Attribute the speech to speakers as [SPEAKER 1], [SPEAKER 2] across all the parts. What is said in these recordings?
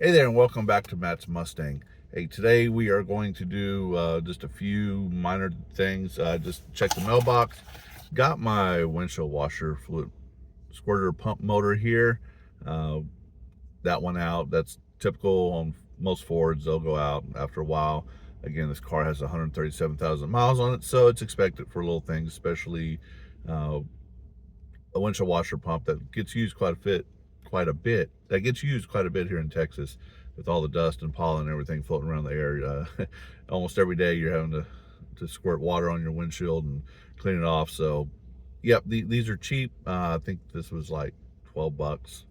[SPEAKER 1] Hey there, and welcome back to Matt's Mustang. Hey, today we are going to do just a few minor things. Just check the mailbox. Got my windshield washer fluid squirter pump motor here. Uh, that one out. That's typical on most Fords. They'll go out after a while. Again, this car has 137,000 miles on it, so it's expected for little things, especially uh, a windshield washer pump that gets used that gets used quite a bit here in Texas with all the dust and pollen and everything floating around the air. Almost every day you're having to squirt water on your windshield and clean it off. So yep, these are cheap. I think this was like 12 bucks.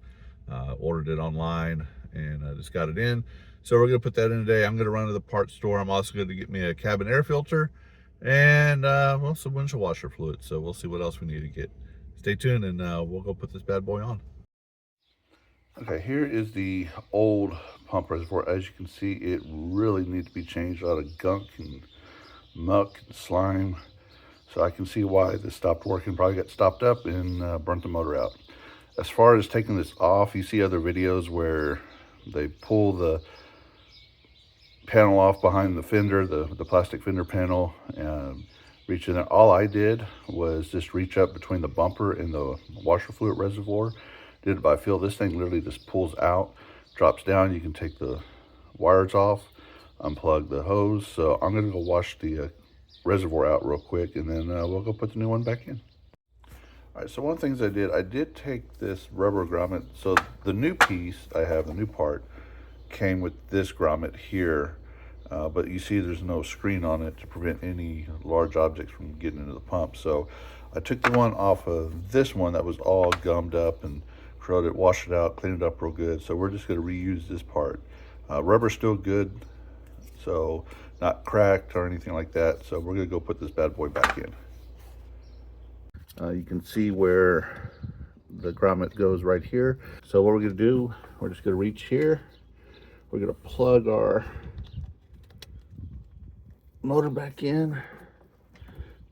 [SPEAKER 1] Ordered it online and I just got it in. So we're gonna put that in today. I'm gonna run to the parts store. I'm also going to get me a cabin air filter and well, some windshield washer fluid. So we'll see what else we need to get. Stay tuned and we'll go put this bad boy on. Okay, here is the old pump reservoir. As you can see, it really needs to be changed. A lot of gunk and muck and slime. So I can see why this stopped working. Probably got stopped up and burnt the motor out. As far as taking this off, you see other videos where they pull the panel off behind the fender, the plastic fender panel, and reach in there. All I did was just reach up between the bumper and the washer fluid reservoir. Did it by feel. This thing literally just pulls out, drops down. You can take the wires off, unplug the hose. So I'm gonna go wash the reservoir out real quick, and then we'll go put the new one back in. All right, so one of the things I did take this rubber grommet. So the new piece I have, the new part, came with this grommet here, but you see there's no screen on it to prevent any large objects from getting into the pump. So I took the one off of this one that was all gummed up and corroded, washed it out, cleaned it up real good. So we're just gonna reuse this part. Rubber's still good, so not cracked or anything like that. So we're gonna go put this bad boy back in. You can see where the grommet goes right here. So what we're gonna do, we're just gonna reach here. We're gonna plug our motor back in.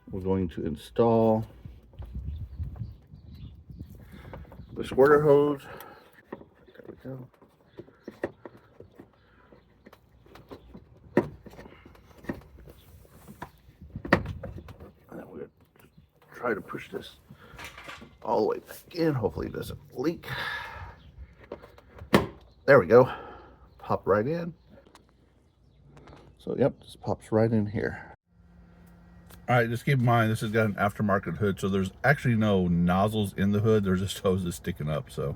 [SPEAKER 1] We're going to install the squirter hose. There we go. And then we're gonna try to push this all the way back in. Hopefully it doesn't leak. There we go. Pop right in. So yep, just pops right in here. All right, just keep in mind this has got an aftermarket hood, so there's actually no nozzles in the hood. There's just hoses sticking up. So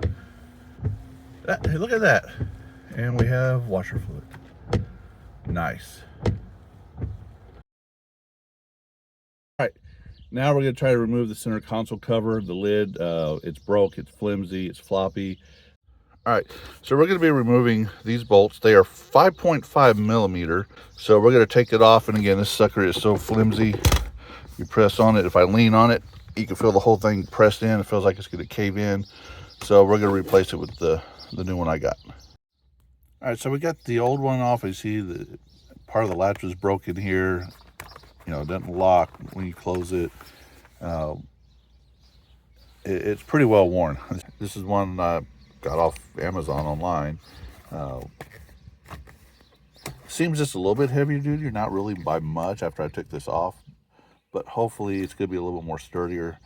[SPEAKER 1] hey, look at that. And we have washer fluid. Nice. All right, now we're gonna try to remove the center console cover, the lid. It's broke, it's flimsy, it's floppy. All right, so we're gonna be removing these bolts. They are 5.5 millimeter. So we're gonna take it off, and again, this sucker is so flimsy. You press on it, if I lean on it, you can feel the whole thing pressed in. It feels like it's gonna cave in. So we're gonna replace it with the new one I got. All right, so we got the old one off. You see the part of the latch was broken here. You know, it doesn't lock when you close it. It's pretty well worn. This is one I got off Amazon online. Seems just a little bit heavier duty, not really by much after I took this off, but hopefully it's gonna be a little bit more sturdier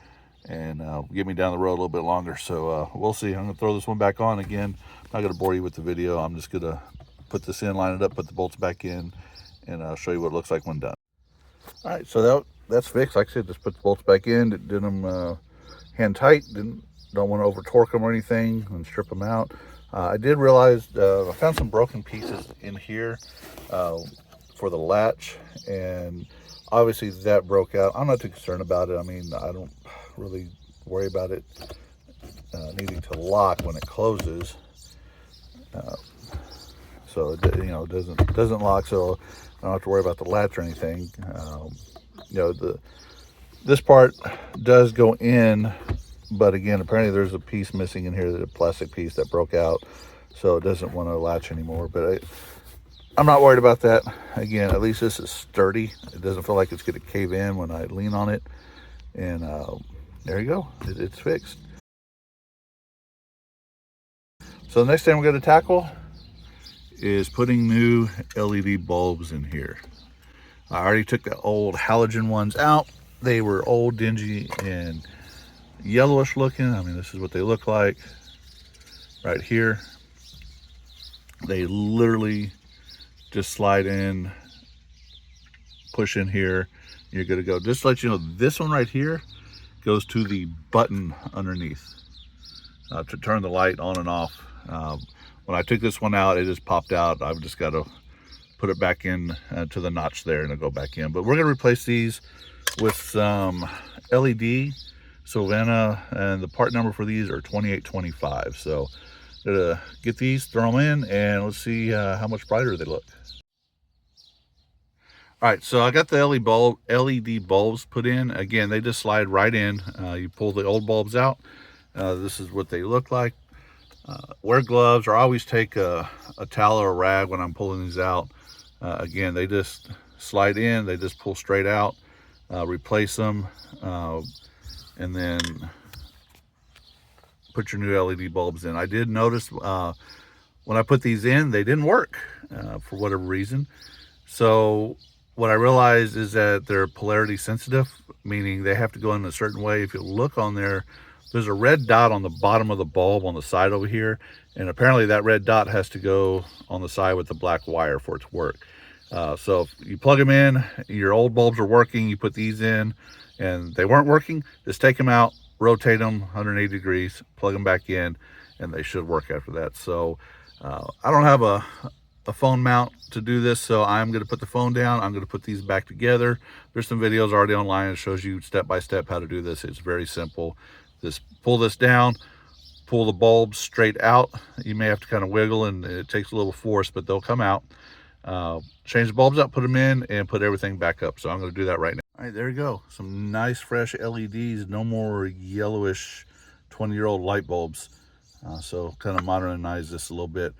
[SPEAKER 1] and get me down the road a little bit longer. So we'll see. I'm gonna throw this one back on again. I'm not gonna bore you with the video. I'm just gonna put this in, line it up, put the bolts back in, and I'll show you what it looks like when done. All right, so that's fixed. Like I said, just put the bolts back in, did them hand tight, don't want to over torque them or anything and strip them out. I did realize I found some broken pieces in here for the latch, and obviously that broke out. I'm not too concerned about it. I mean, I don't really worry about it needing to lock when it closes. So it, you know, it doesn't lock, so I don't have to worry about the latch or anything. You know, this part does go in, but again, apparently there's a piece missing in here, the plastic piece that broke out, so it doesn't want to latch anymore. But I'm not worried about that. Again, at least this is sturdy. It doesn't feel like it's going to cave in when I lean on it. And there you go. It's fixed. So the next thing we're going to tackle is putting new LED bulbs in here. I already took the old halogen ones out. They were old, dingy, and yellowish looking. I mean, this is what they look like right here. They literally just slide in, push in here, you're good to go. Just to let you know, this one right here goes to the button underneath to turn the light on and off. When I took this one out, it just popped out. I've just got to put it back in to the notch there, and it'll go back in. But we're going to replace these with some LED Sylvana, and the part number for these are 2825. So gonna get these, throw them in, and let's see how much brighter they look. All right, so I got the LED bulbs put in. Again, they just slide right in. You pull the old bulbs out. This is what they look like. Wear gloves, or I always take a towel or a rag when I'm pulling these out. Again, they just slide in, they just pull straight out. Replace them, and then put your new LED bulbs in. I did notice when I put these in, they didn't work for whatever reason. So what I realized is that they're polarity sensitive, meaning they have to go in a certain way. If you look on there, there's a red dot on the bottom of the bulb on the side over here, and apparently that red dot has to go on the side with the black wire for it to work. So if you plug them in, your old bulbs are working, you put these in and they weren't working, just take them out, rotate them 180 degrees, plug them back in, and they should work after that. So I don't have a phone mount to do this, so I'm going to put the phone down. I'm going to put these back together. There's some videos already online that shows you step by step how to do this. It's very simple. Just pull this down, pull the bulbs straight out. You may have to kind of wiggle, and it takes a little force, but they'll come out. Change the bulbs out, put them in, and put everything back up. So I'm going to do that right now. All right, there you go. Some nice fresh LEDs. No more yellowish 20-year-old light bulbs. So kind of modernize this a little bit.